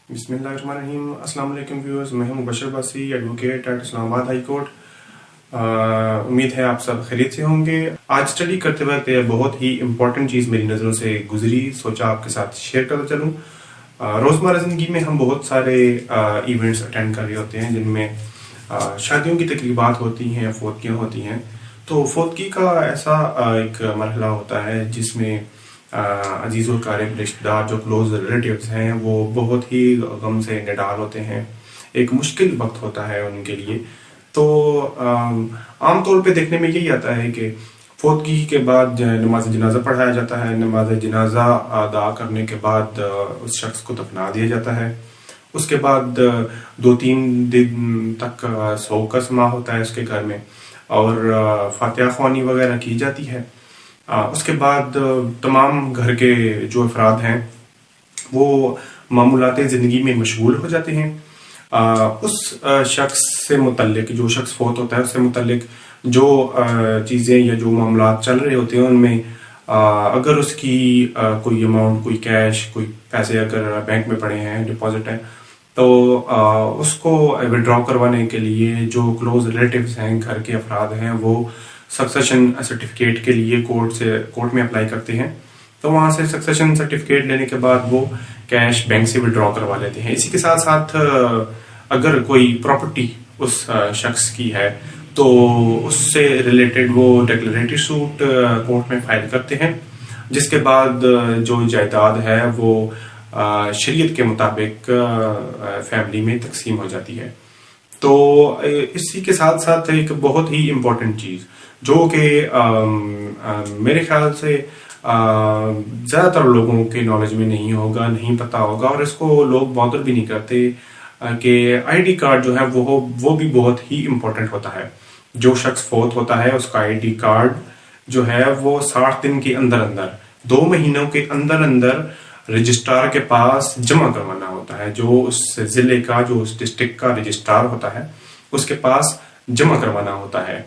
बिस्मिल्लाहिर्रहमानिर्रहीम। अस्सलाम वालेकुम व्यूअर्स, मैं हूं Mubashar Bassi, advocate at Islamabad high court. उम्मीद है आप सब खैरियत से होंगे। आज स्टडी करते वक्त बहुत ही इम्पोर्टेंट चीज़ मेरी नज़रों से गुजरी, सोचा आपके साथ शेयर करता चलूँ। रोज़मर्रा ज़िंदगी में हम बहुत सारे इवेंट्स अटेंड कर रहे होते हैं जिनमें शादियों की तकरीबात होती हैं, फौतगियाँ होती हैं। तो फौतगी का ऐसा एक मरहला होता है जिसमें अजीज़ और क़रीब रिश्तेदार जो क्लोज रिलेटिव्स हैं वो बहुत ही गम से निडाल होते हैं। एक मुश्किल वक्त होता है उनके लिए। तो आम तौर पे देखने में यही आता है कि फौतगी के बाद नमाज जनाजा पढ़ाया जाता है। नमाज जनाजा अदा करने के बाद उस शख्स को दफना दिया जाता है। उसके बाद 2-3 दिन तक सोग का समा होता है उसके घर में और फातिहा ख्वानी वगैरह की जाती है। उसके बाद तमाम घर के जो अफराद हैं वो मामूलात ज़िंदगी में मशगूल हो जाते हैं। उस शख्स से मुतल्लिक, जो शख्स फौत होता है उससे मुतल्लिक जो चीज़ें या जो मामलात चल रहे होते हैं उनमें अगर उसकी कोई अमाउंट, कोई कैश, कोई पैसे अगर बैंक में पड़े हैं, डिपॉजिट है, तो उसको विड्रॉ करवाने के लिए जो क्लोज रिलेटिव्स हैं, घर के अफराद हैं, वो सक्सेशन सर्टिफिकेट के लिए कोर्ट में अप्लाई करते हैं। तो वहाँ से सक्सेशन सर्टिफिकेट लेने के बाद वो कैश बैंक से विड्रॉ करवा लेते हैं। इसी के साथ साथ अगर कोई प्रॉपर्टी उस शख्स की है तो उससे रिलेटेड वो डिक्लेरेटरी सूट कोर्ट में फाइल करते हैं, जिसके बाद जो जायदाद है वो शरीयत के मुताबिक फैमिली में तकसीम हो जाती है। तो इसी के साथ साथ एक बहुत ही इम्पोर्टेंट चीज़ जो कि मेरे ख्याल से ज़्यादातर लोगों के नॉलेज में नहीं होगा, नहीं पता होगा और इसको लोग बॉदर भी नहीं करते कि आईडी कार्ड जो है वो भी बहुत ही इम्पोर्टेंट होता है। जो शख्स फौत होता है उसका आईडी कार्ड जो है वो 60 दिन के अंदर अंदर, 2 महीनों के अंदर अंदर रजिस्ट्रार के पास जमा करवाना होता है। जो उस जिले का, जो उस डिस्ट्रिक्ट का रजिस्ट्रार होता है उसके पास जमा करवाना होता है।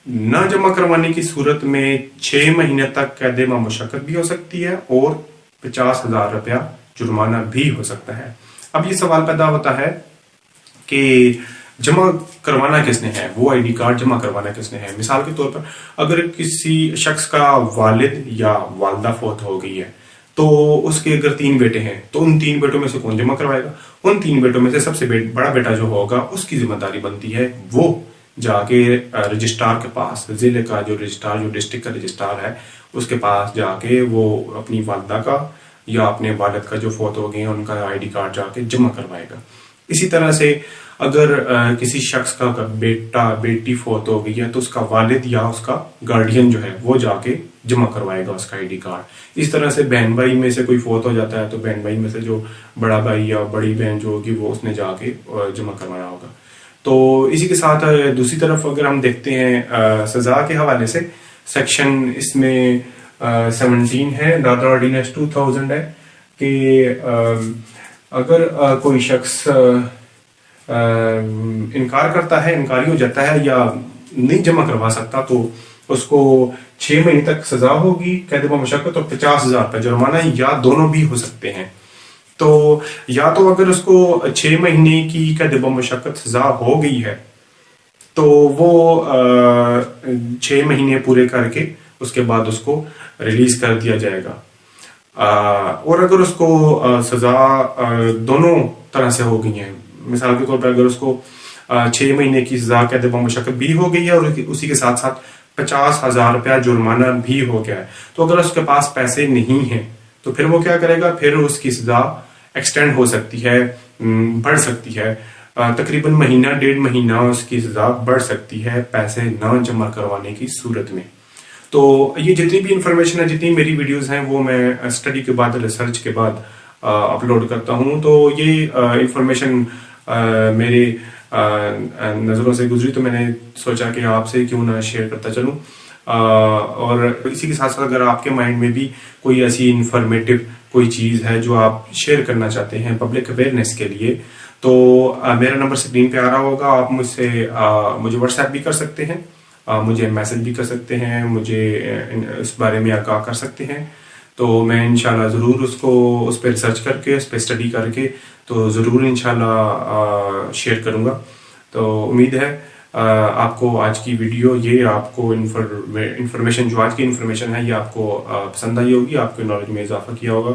न जमा करवाने की सूरत में 6 महीने तक कैद मुशक्कत भी हो सकती है और 50,000 रुपया जुर्माना भी हो सकता है। अब ये सवाल पैदा होता है कि जमा करवाना किसने है, वो आईडी कार्ड जमा करवाना किसने है। मिसाल के तौर पर अगर किसी शख्स का वालिद या वालदा फौत हो गई है तो उसके अगर 3 बेटे हैं तो उन 3 बेटों में से कौन जमा करवाएगा? उन 3 बेटों में से सबसे बड़ा बेटा जो होगा उसकी जिम्मेदारी बनती है वो जाके रजिस्ट्रार के पास, जिले का जो रजिस्ट्रार, जो डिस्ट्रिक्ट का रजिस्ट्रार है उसके पास जाके वो अपनी वालदा का या अपने वालिद का जो फौत हो गए हैं उनका आईडी कार्ड जाके जमा करवाएगा। इसी तरह से अगर किसी शख्स का बेटा बेटी फौत हो गई है तो उसका वालिद या उसका गार्डियन जो है वो जाके जमा करवाएगा उसका आईडी कार्ड। इस तरह से बहन भाई में से कोई फौत हो जाता है तो बहन भाई में से जो बड़ा भाई या बड़ी बहन जो होगी वो उसने जाके जमा करवाना होगा। तो इसी के साथ दूसरी तरफ अगर हम देखते हैं सजा के हवाले से, सेक्शन इसमें 17 है, दादरा ऑर्डिनेंस 2000 है कि अगर कोई शख्स इनकार करता है, इनकारी हो जाता है या नहीं जमा करवा सकता तो उसको 6 महीने तक सजा होगी, कैद मुशक्कत और 50,000 रुपये जुर्माना, या दोनों भी हो सकते हैं। तो या तो अगर उसको 6 महीने की कैद मुशक्कत सजा हो गई है तो वो 6 महीने पूरे करके उसके बाद उसको रिलीज कर दिया जाएगा। और अगर उसको सजा दोनों तरह से हो गई है, मिसाल के तौर पर अगर उसको 6 महीने की सजा कैद मुशक्कत भी हो गई है और उसी के साथ साथ 50,000 रुपया जुर्माना भी हो गया है, तो अगर उसके पास पैसे नहीं है तो फिर वो क्या करेगा? फिर उसकी सजा एक्सटेंड हो सकती है, बढ़ सकती है, तकरीबन महीना 1.5 महीना उसकी सजा बढ़ सकती है पैसे न जमा करवाने की सूरत में। तो ये जितनी भी इंफॉर्मेशन है, जितनी मेरी वीडियोस हैं वो मैं स्टडी के बाद, रिसर्च के बाद अपलोड करता हूँ। तो ये इंफॉर्मेशन मेरे नज़रों से गुजरी तो मैंने सोचा कि आपसे क्यों ना शेयर करता चलूँ। और इसी के साथ साथ अगर आपके माइंड में भी कोई ऐसी इंफॉर्मेटिव कोई चीज़ है जो आप शेयर करना चाहते हैं पब्लिक अवेयरनेस के लिए, तो मेरा नंबर स्क्रीन पे आ रहा होगा। आप मुझे व्हाट्सएप भी कर सकते हैं, मुझे मैसेज भी कर सकते हैं, मुझे इस बारे में आगाह कर सकते हैं। تو میں انشاءاللہ ضرور اس پہ ریسرچ کر کے اس پہ اسٹڈی کر کے تو ضرور انشاءاللہ شیئر کروں گا. تو امید ہے آپ کو آج کی ویڈیو یہ آپ کو انفارمیشن جو آج کی انفارمیشن ہے یہ آپ کو پسند آئی ہوگی, آپ کے نالج میں اضافہ کیا ہوگا.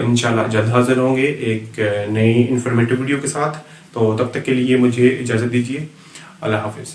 انشاءاللہ جلد حاضر ہوں گے ایک نئی انفارمیٹیو ویڈیو کے ساتھ. تو تب تک کے لیے مجھے اجازت دیجیے. اللہ حافظ.